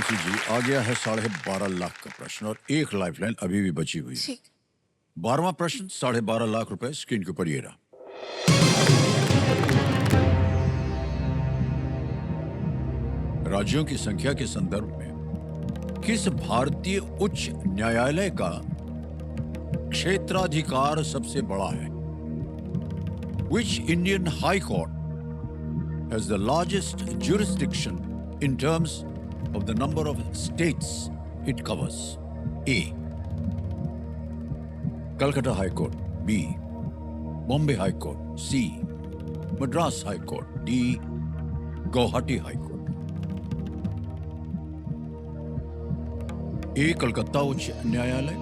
मानसी जी, आ गया है 12.5 लाख का प्रश्न और एक लाइफलाइन अभी भी बची हुई है। ठीक। 12वां प्रश्न 12.5 लाख रुपए स्क्रीन के ऊपर ये रहा। राज्यों की संख्या के संदर्भ में किस भारतीय उच्च न्यायालय का क्षेत्राधिकार सबसे बड़ा है? Which Indian High Court has the largest jurisdiction in terms of the number of states it covers? A. Calcutta High Court. B. Bombay High Court. C. Madras High Court. D. Guwahati High Court. A. Calcutta उच्च न्यायालय,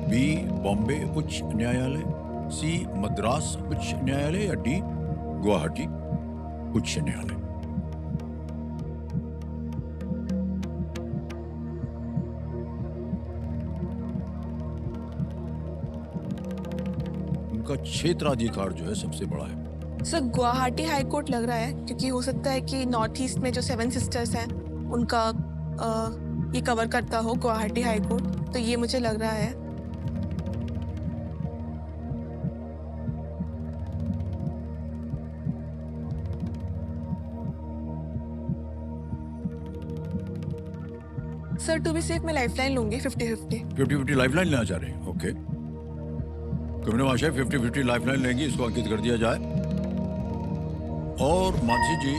B Bombay उच्च न्यायालय, सी मद्रास उच्च न्यायालय या D Guwahati उच्च न्यायालय। उनका क्षेत्राधिकार जो है सबसे बड़ा है। सर गुवाहाटी हाई कोर्ट लग रहा है, क्योंकि हो सकता है कि नॉर्थ ईस्ट में जो 7 सिस्टर्स हैं उनका ये कवर करता हो गुवाहाटी हाई कोर्ट, तो ये मुझे लग रहा है। सर टू बी सेफ मैं लाइफलाइन लूंगी 50-50। 50-50 लाइफलाइन लेना चाह रहे हैं? ओके, कमने माशा 50-50 लाइफलाइन लेंगी, इसको अंकित कर दिया जाए। और मानसी जी,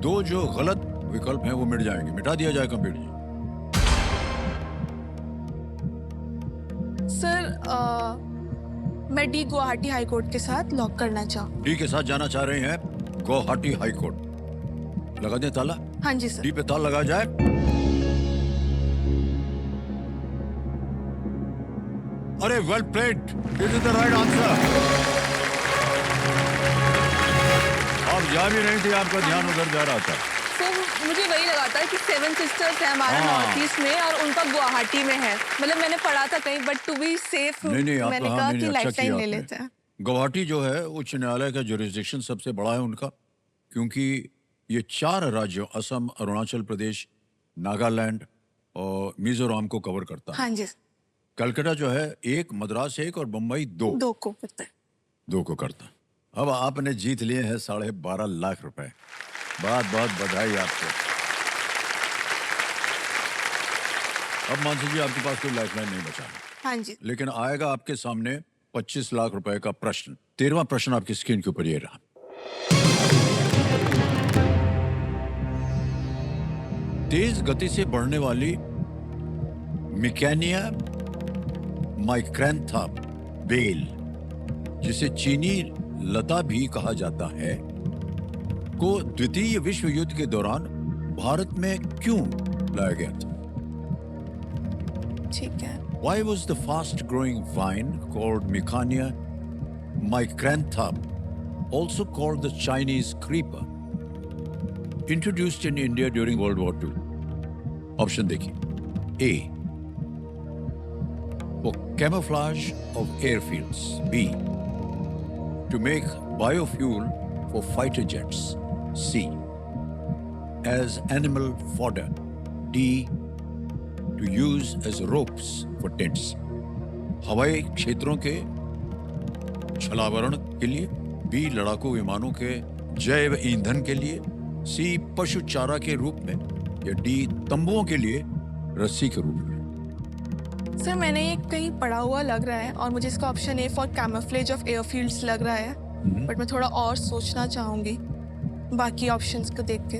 दो जो गलत विकल्प हैं वो मिट जाएंगे, मिटा दिया जाए कंप्यूटर जी। सर मैं डी गुवाहाटी हाई कोर्ट के साथ लॉक करना चाहूँ। डी के साथ जाना चाह रहे हैं गुवाहाटी हाई कोर्ट। लगा दें ताला? हाँ जी सर। डी पे ताला लगा जाए। अरे well played, this is the right answer. आप जा भी नहीं थे, आपका ध्यान उधर जा रहा था। तो मुझे वही लगा था कि 7 सिस्टर्स है हमारा नॉर्थ ईस्ट में और उनका गुवाहाटी में है। मतलब मैंने पढ़ा था कहीं, बट टू बी सेफ मैंने कहा कि लाइफलाइन ले लेते हैं। गुवाहाटी जो है उच्च न्यायालय का जुरिस्डिक्शन सबसे बड़ा है उनका, क्योंकि ये 4 राज्यों असम, अरुणाचल प्रदेश, नागालैंड और मिजोरम को कवर करता है। हाँ जी। कलकत्ता जो है 1, मद्रास 1 और बम्बई 2 को करता है। 2 को करता है। अब आपने जीत लिए हैं 12.5 लाख रुपए। बहुत बहुत बधाई आपको। अब मानसी जी, आपके पास कोई लाइफलाइन नहीं बचा है। हाँ जी। लेकिन आएगा आपके सामने 25 लाख रुपए का प्रश्न। 13वां प्रश्न आपकी स्क्रीन के ऊपर ये रहा। तेज गति से बढ़ने वाली मिकैनिया माइक्रेंथा बेल, जिसे चीनी लता भी कहा जाता है, को द्वितीय विश्व युद्ध के दौरान भारत में क्यों लाया गया था? ठीक है। Why was the fast-growing vine called Micania micrantha, also called the Chinese creeper, introduced in India during World War II? Option देखिए। A. For camouflage of airfields. B. To make biofuel for fighter jets. C. As animal fodder. D. To use as ropes for tents. हवाई क्षेत्रों के छलावरण के लिए, B लड़ाकू विमानों के जैव ईंधन के लिए, सी पशु चारा के रूप में, या डी तंबुओं के लिए रस्सी के रूप में। सर मैंने ये कहीं पढ़ा हुआ लग रहा है और मुझे इसका option A for camouflage of airfields लग रहा है, बट मैं थोड़ा और सोचना चाहूंगी बाकी ऑप्शंस को देख के।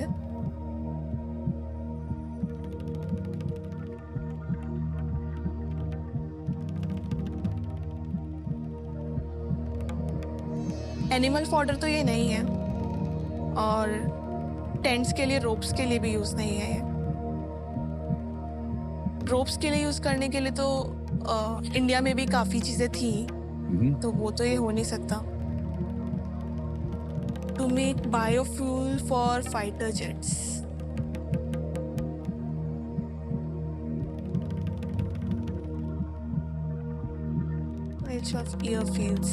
एनिमल फॉडर तो ये नहीं है और टेंट्स के लिए, रोप्स के लिए भी यूज नहीं है ये। रोप्स के लिए यूज करने के लिए तो इंडिया में भी काफी चीजें थी, तो वो तो ये हो नहीं सकता। To make biofuel for fighter jets. Which of airfields?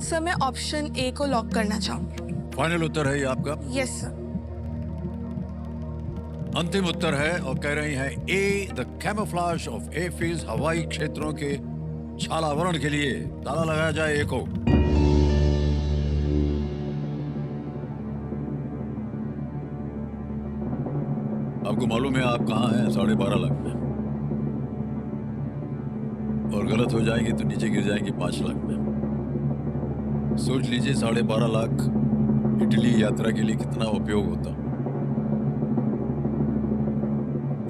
Sir मैं ऑप्शन ए को लॉक करना चाहूंगी। फाइनल उत्तर है ये आपका? Yes sir. अंतिम उत्तर है और कह रही हैं A, the camouflage of airfields. हवाई क्षेत्रों के छालावरण के लिए ताला लगाया जाए ए को। आपको मालूम है आप कहाँ हैं? 12.5 लाख में। और गलत हो जाएंगे तो नीचे गिर जाएंगे 5 लाख में। सोच लीजिए 12.5 लाख इटली यात्रा के लिए कितना उपयोग होता।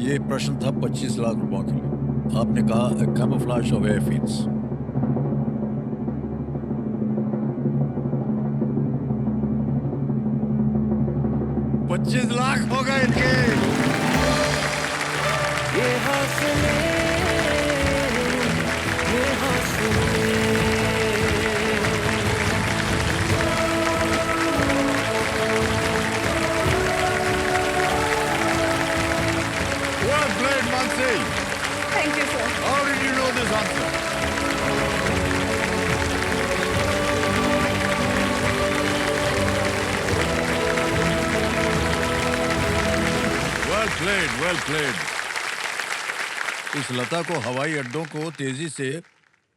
ये प्रश्न था 25 लाख रुपयों के लिए। आपने कहा कैमोफ्लेज ऑफ एयरफील्ड्स। $25 लाख हो गए इनके। ये हौसले, ये हौसले। Well played, Mansi. Thank you sir. How did you know this answer? Well played, well played. इस लता को हवाई अड्डों को तेजी से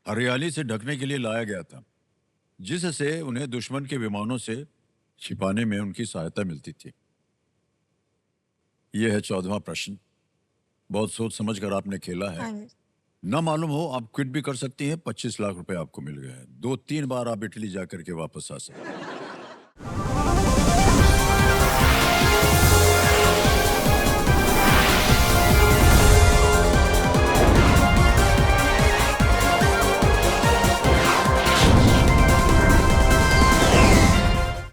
हरियाली से ढकने के लिए लाया गया था, जिससे उन्हें दुश्मन के विमानों से छिपाने में उनकी सहायता मिलती थी। यह है 14वां प्रश्न। बहुत सोच समझकर आपने खेला है। हाँ जी। ना मालूम हो आप क्विट भी कर सकती हैं। 25 लाख रुपए आपको मिल गए हैं। 2-3 बार आप इटली जाकर के वापस आ सकते हैं।